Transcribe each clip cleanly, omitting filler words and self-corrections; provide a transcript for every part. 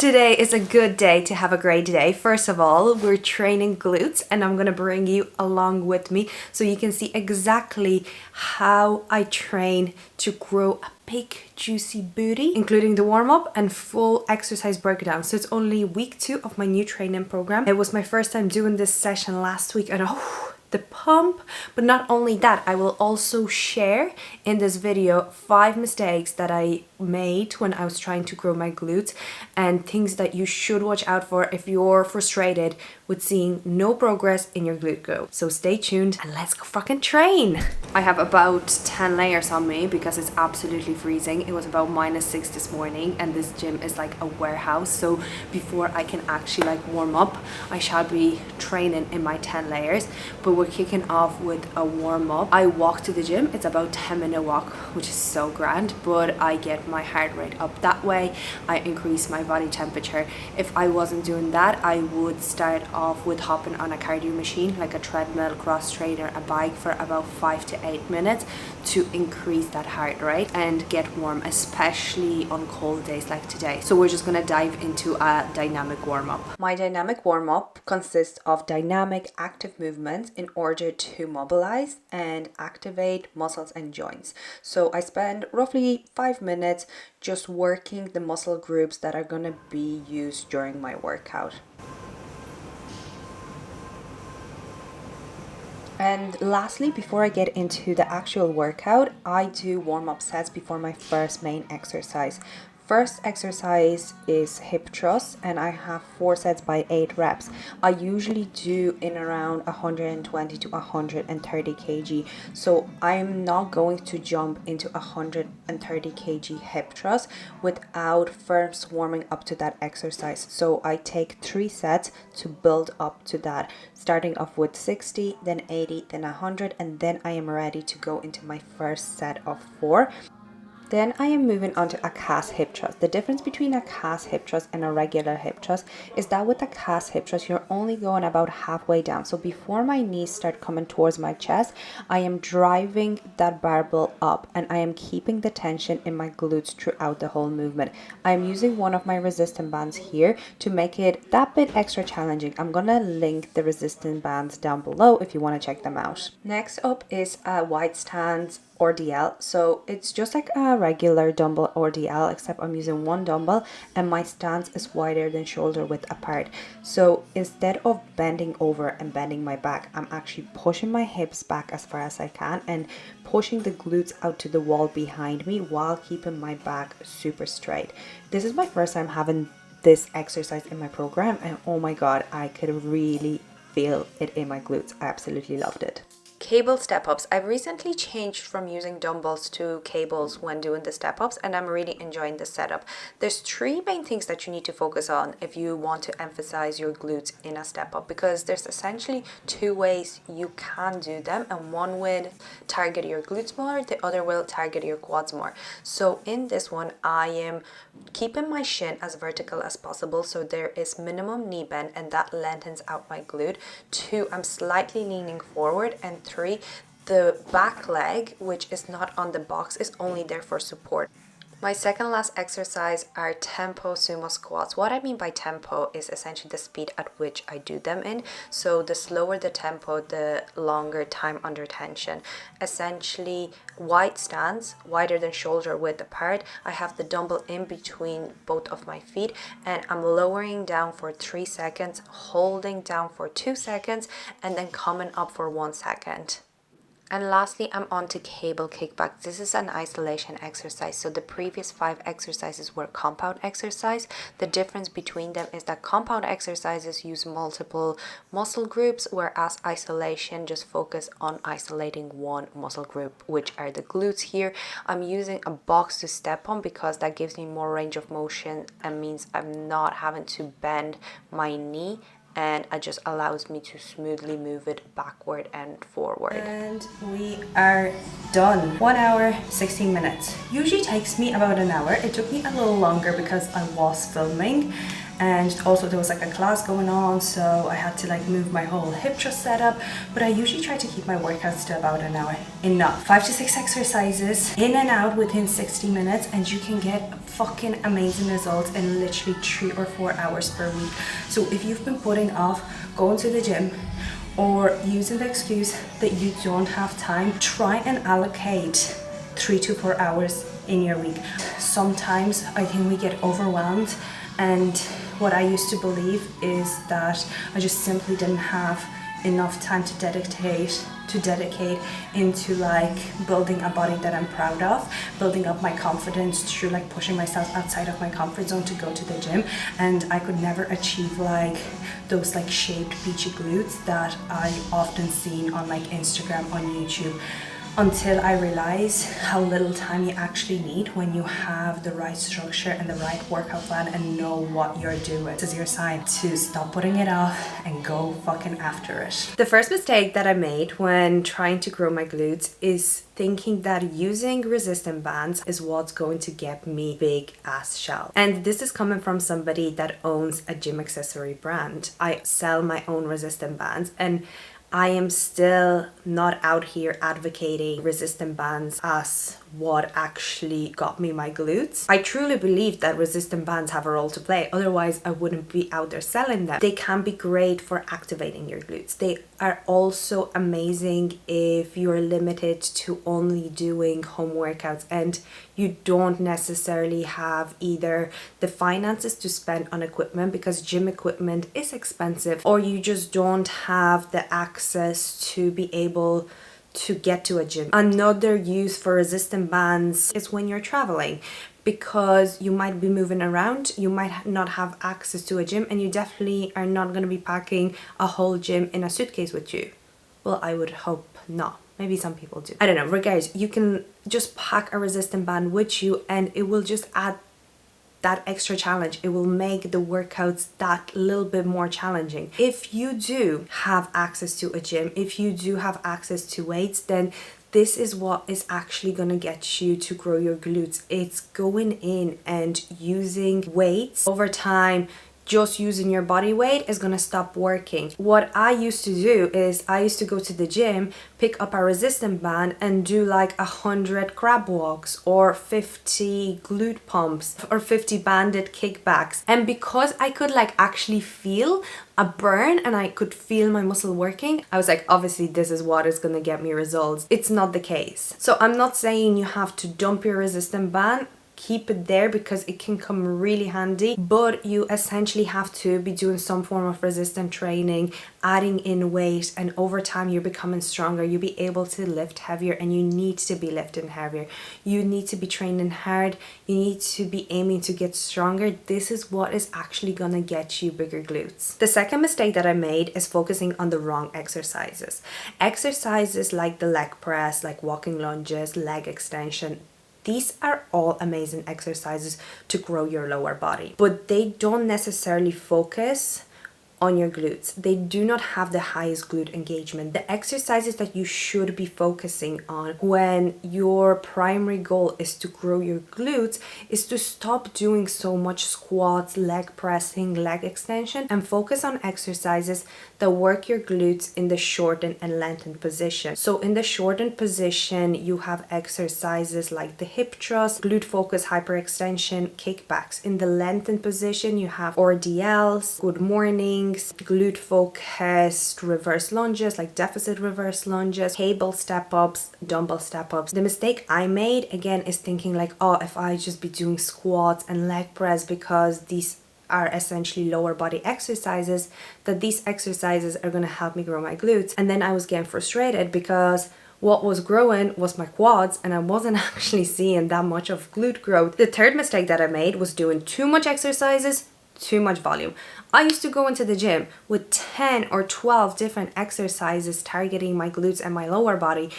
Today is a good day to have a great day. First of all, we're training glutes and I'm gonna bring you along with me so you can see exactly how I train to grow a big juicy booty, including the warm-up and full exercise breakdown. So it's only week 2 of my new training program. It was my first time doing this session last week and the pump. But not only that, I will also share in this video 5 mistakes that I made when I was trying to grow my glutes and things that you should watch out for if you're frustrated with seeing no progress in your glute growth. So stay tuned and let's go fucking train. I have about 10 layers on me because it's absolutely freezing. It was about -6 this morning and this gym is like a warehouse. So before I can actually like warm up, I shall be training in my 10 layers. But we're kicking off with a warm up. I walk to the gym. It's about 10-minute walk, which is so grand, but I get my heart rate up that way. I increase my body temperature. If I wasn't doing that, I would start off with hopping on a cardio machine like a treadmill, cross trainer, a bike for about 5 to 8 minutes to increase that heart rate and get warm, especially on cold days like today. So we're just gonna dive into a dynamic warm-up. My dynamic warm-up consists of dynamic active movements in order to mobilize and activate muscles and joints. So I spend roughly 5 minutes just working the muscle groups that are gonna be used during my workout. And lastly, before I get into the actual workout, I do warm-up sets before my first main exercise. First exercise is hip thrusts and I have 4 sets by 8 reps. I usually do in around 120 to 130 kg. So I'm not going to jump into 130 kg hip thrust without first warming up to that exercise. So I take 3 sets to build up to that, starting off with 60, then 80, then 100, and then I am ready to go into my first set of 4. Then I am moving on to a cast hip thrust. The difference between a cast hip thrust and a regular hip thrust is that with a cast hip thrust, you're only going about halfway down. So before my knees start coming towards my chest, I am driving that barbell up and I am keeping the tension in my glutes throughout the whole movement. I am using one of my resistance bands here to make it that bit extra challenging. I'm gonna link the resistance bands down below if you want to check them out. Next up is a wide stance RDL. So it's just like a regular dumbbell RDL, except I'm using one dumbbell and my stance is wider than shoulder width apart. So instead of bending over and bending my back, I'm actually pushing my hips back as far as I can and pushing the glutes out to the wall behind me while keeping my back super straight. This is my first time having this exercise in my program and oh my god, I could really feel it in my glutes. I absolutely loved it. Cable step-ups. I've recently changed from using dumbbells to cables when doing the step-ups and I'm really enjoying the setup. There's 3 main things that you need to focus on if you want to emphasize your glutes in a step-up, because there's essentially 2 ways you can do them and one will target your glutes more, the other will target your quads more. So in this one, I am keeping my shin as vertical as possible so there is minimum knee bend and that lengthens out my glute. 2, I'm slightly leaning forward, and 3, the back leg, which is not on the box, is only there for support. My second last exercise are tempo sumo squats. What I mean by tempo is essentially the speed at which I do them in. So the slower the tempo, the longer time under tension. Essentially wide stance, wider than shoulder width apart. I have the dumbbell in between both of my feet and I'm lowering down for 3 seconds, holding down for 2 seconds, and then coming up for 1 second. And lastly, I'm on to cable kickbacks. This is an isolation exercise. So the previous 5 exercises were compound exercise. The difference between them is that compound exercises use multiple muscle groups, whereas isolation just focus on isolating one muscle group, which are the glutes here. I'm using a box to step on because that gives me more range of motion and means I'm not having to bend my knee, and it just allows me to smoothly move it backward and forward. And we are done. 1 hour, 16 minutes. Usually takes me about an hour. It took me a little longer because I was filming and also there was like a class going on, so I had to like move my whole hip thrust setup. But I usually try to keep my workouts to about an hour. Enough. 5 to 6 exercises in and out within 60 minutes, and you can get fucking amazing results in literally 3 or 4 hours per week. So if you've been putting off going to the gym or using the excuse that you don't have time, try and allocate 3 to 4 hours in your week. Sometimes I think we get overwhelmed, and what I used to believe is that I just simply didn't have enough time to dedicate into like building a body that I'm proud of, building up my confidence through like pushing myself outside of my comfort zone to go to the gym. And I could never achieve like those like shaped beachy glutes that I often seen on like Instagram, on YouTube, until I realized how little time you actually need when you have the right structure and the right workout plan and know what you're doing. This is your sign to stop putting it off and go fucking after it. The first mistake that I made when trying to grow my glutes is thinking that using resistance bands is what's going to get me big ass shells. And this is coming from somebody that owns a gym accessory brand. I sell my own resistance bands, and I am still not out here advocating resistant bands as what actually got me my glutes. I truly believe that resistant bands have a role to play, otherwise I wouldn't be out there selling them. They can be great for activating your glutes. They are also amazing if you're limited to only doing home workouts and you don't necessarily have either the finances to spend on equipment, because gym equipment is expensive, or you just don't have the access to be able to get to a gym. Another use for resistant bands is when you're traveling, because you might be moving around, you might not have access to a gym, and you definitely are not going to be packing a whole gym in a suitcase with you. Well, I would hope not. Maybe some people do. I don't know. Regardless, you can just pack a resistant band with you and it will just add that extra challenge. It will make the workouts that little bit more challenging. If you do have access to a gym, if you do have access to weights, then this is what is actually going to get you to grow your glutes. It's going in and using weights over time. Just using your body weight is going to stop working. What I used to do is I used to go to the gym, pick up a resistant band and do like 100 crab walks or 50 glute pumps or 50 banded kickbacks. And because I could like actually feel a burn and I could feel my muscle working, I was like, obviously this is what is going to get me results. It's not the case. So I'm not saying you have to dump your resistant band. Keep it there because it can come really handy, but you essentially have to be doing some form of resistance training, adding in weight, and over time you're becoming stronger. You'll be able to lift heavier, and you need to be lifting heavier. You need to be training hard. You need to be aiming to get stronger. This is what is actually gonna get you bigger glutes. The second mistake that I made is focusing on the wrong exercises. Exercises like the leg press, like walking lunges, leg extension, these are all amazing exercises to grow your lower body, but they don't necessarily focus on your glutes. They do not have the highest glute engagement. The exercises that you should be focusing on when your primary goal is to grow your glutes is to stop doing so much squats, leg pressing, leg extension, and focus on exercises that work your glutes in the shortened and lengthened position. So in the shortened position, you have exercises like the hip thrust, glute focus hyperextension, kickbacks. In the lengthened position, you have RDLs, good morning, glute focused reverse lunges, like deficit reverse lunges, cable step ups, dumbbell step ups. The mistake I made again is thinking like, oh, if I just be doing squats and leg press, because these are essentially lower body exercises, that these exercises are going to help me grow my glutes. And then I was getting frustrated because what was growing was my quads and I wasn't actually seeing that much of glute growth. The third mistake that I made was doing too much exercises, too much volume. I used to go into the gym with 10 or 12 different exercises targeting my glutes and my lower body.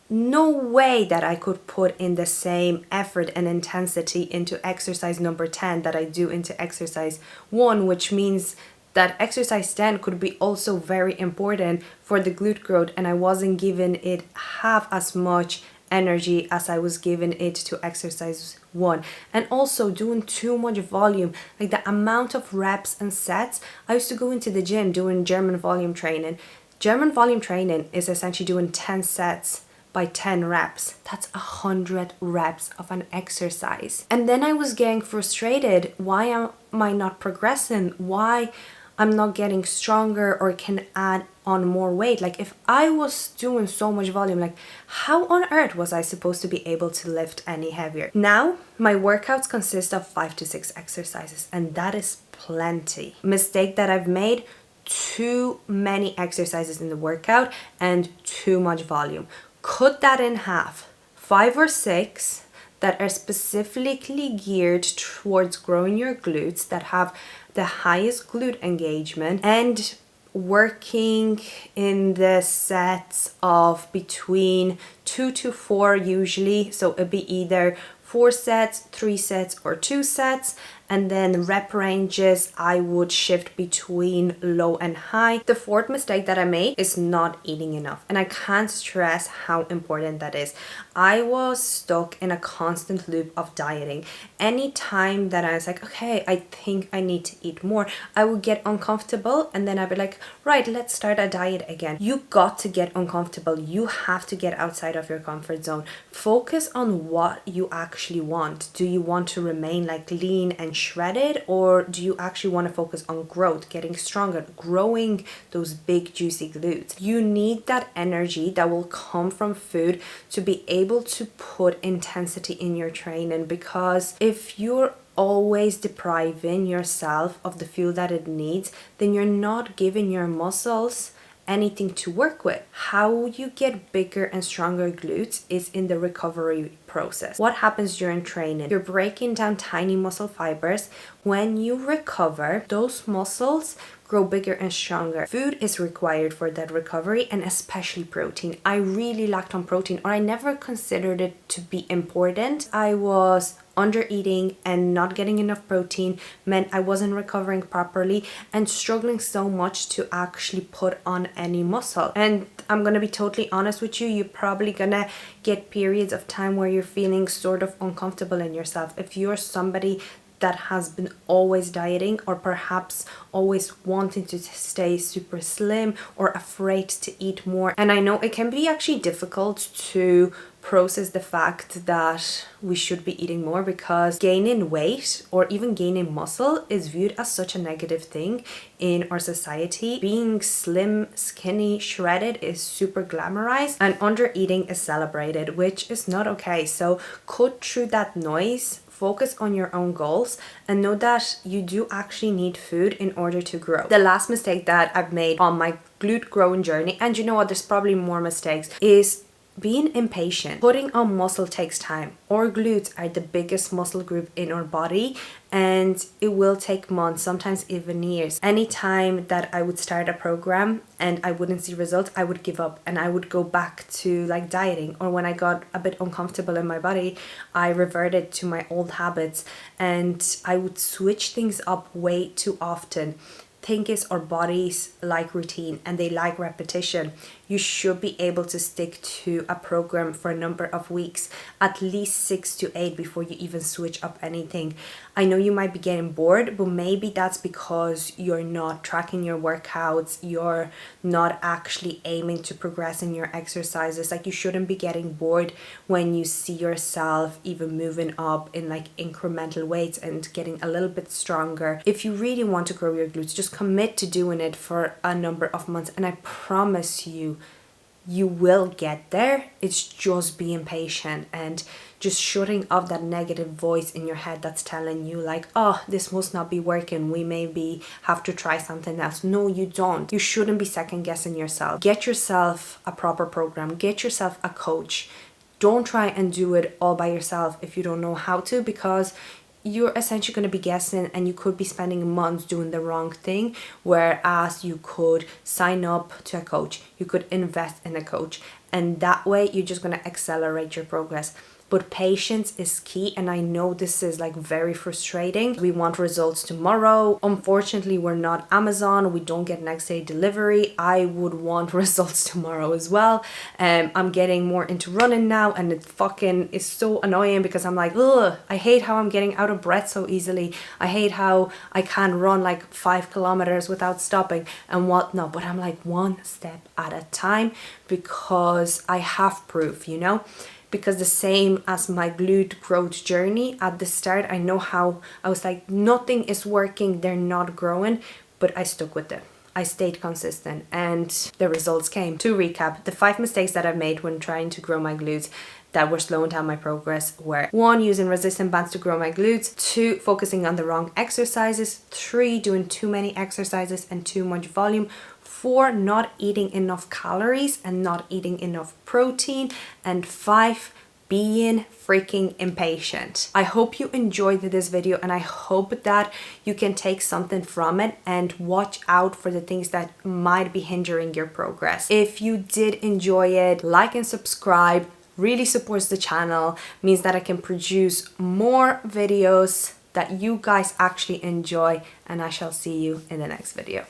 No way that I could put in the same effort and intensity into exercise number 10 that I do into exercise 1, which means that exercise 10 could be also very important for the glute growth, and I wasn't giving it half as much energy as I was giving it to exercise 1. And also doing too much volume, like the amount of reps and sets. I used to go into the gym doing German volume training. German volume training is essentially doing 10 sets by 10 reps. That's 100 reps of an exercise. And then I was getting frustrated. Why am I not progressing? Why I'm not getting stronger or can add on more weight? Like, if I was doing so much volume, like how on earth was I supposed to be able to lift any heavier? Now my workouts consist of 5 to 6 exercises, and that is plenty. Mistake that I've made: too many exercises in the workout and too much volume. Cut that in half. 5 or 6 that are specifically geared towards growing your glutes, that have the highest glute engagement, and working in the sets of between 2 to 4 usually. So it'd be either 4 sets, 3 sets, or 2 sets. And then rep ranges, I would shift between low and high. The fourth mistake that I made is not eating enough. And I can't stress how important that is. I was stuck in a constant loop of dieting. Any time that I was like, okay, I think I need to eat more, I would get uncomfortable, and then I'd be like, right, let's start a diet again. You got to get uncomfortable. You have to get outside of your comfort zone. Focus on what you actually want. Do you want to remain like lean and shredded, or do you actually want to focus on growth, getting stronger, growing those big juicy glutes? You need that energy that will come from food to be able to put intensity in your training, because if you're always depriving yourself of the fuel that it needs, then you're not giving your muscles anything to work with. How you get bigger and stronger glutes is in the recovery process. What happens during training? You're breaking down tiny muscle fibers. When you recover, those muscles grow bigger and stronger. Food is required for that recovery, and especially protein. I really lacked on protein, or I never considered it to be important. I was under eating, and not getting enough protein meant I wasn't recovering properly and struggling so much to actually put on any muscle. And I'm gonna be totally honest with you, you're probably gonna get periods of time where you're feeling sort of uncomfortable in yourself. If you're somebody that has been always dieting, or perhaps always wanting to stay super slim, or afraid to eat more. And I know it can be actually difficult to process the fact that we should be eating more, because gaining weight or even gaining muscle is viewed as such a negative thing in our society. Being slim, skinny, shredded is super glamorized, and under eating is celebrated, which is not okay. So cut through that noise, focus on your own goals, and know that you do actually need food in order to grow. The last mistake that I've made on my glute growing journey, and you know what, there's probably more mistakes, is being impatient. Putting on muscle takes time. Our glutes are the biggest muscle group in our body, and it will take months, sometimes even years. Anytime that I would start a program and I wouldn't see results, I would give up and I would go back to like dieting. Or when I got a bit uncomfortable in my body, I reverted to my old habits, and I would switch things up way too often. Thing is, our bodies like routine and they like repetition. You should be able to stick to a program for a number of weeks, at least 6 to 8, before you even switch up anything. I know you might be getting bored, but maybe that's because you're not tracking your workouts, you're not actually aiming to progress in your exercises. Like, you shouldn't be getting bored when you see yourself even moving up in like incremental weights and getting a little bit stronger. If you really want to grow your glutes, just commit to doing it for a number of months, and I promise you, you will get there. It's just being patient and just shutting off that negative voice in your head that's telling you like, oh, this must not be working, we maybe have to try something else. No, you don't. You shouldn't be second guessing yourself. Get yourself a proper program, get yourself a coach. Don't try and do it all by yourself if you don't know how to, because you're essentially going to be guessing, and you could be spending months doing the wrong thing. Whereas you could sign up to a coach, you could invest in a coach, and that way you're just going to accelerate your progress. but patience is key. And I know this is like very frustrating. We want results tomorrow. Unfortunately, we're not Amazon. We don't get next day delivery. I would want results tomorrow as well. I'm getting more into running now, and it fucking is so annoying because I'm like, ugh, I hate how I'm getting out of breath so easily. I hate how I can run like 5 kilometers without stopping and whatnot. But I'm like, one step at a time, because I have proof, you know? Because the same as my glute growth journey at the start, I know how I was like, nothing is working, they're not growing, but I stuck with it. I stayed consistent and the results came. To recap, the 5 mistakes that I've made when trying to grow my glutes that were slowing down my progress were: 1, using resistance bands to grow my glutes; 2, focusing on the wrong exercises; 3, doing too many exercises and too much volume; 4, not eating enough calories and not eating enough protein; and 5, being freaking impatient. I hope you enjoyed this video, and I hope that you can take something from it and watch out for the things that might be hindering your progress. If you did enjoy it, like and subscribe. Really supports the channel, means that I can produce more videos that you guys actually enjoy, and I shall see you in the next video.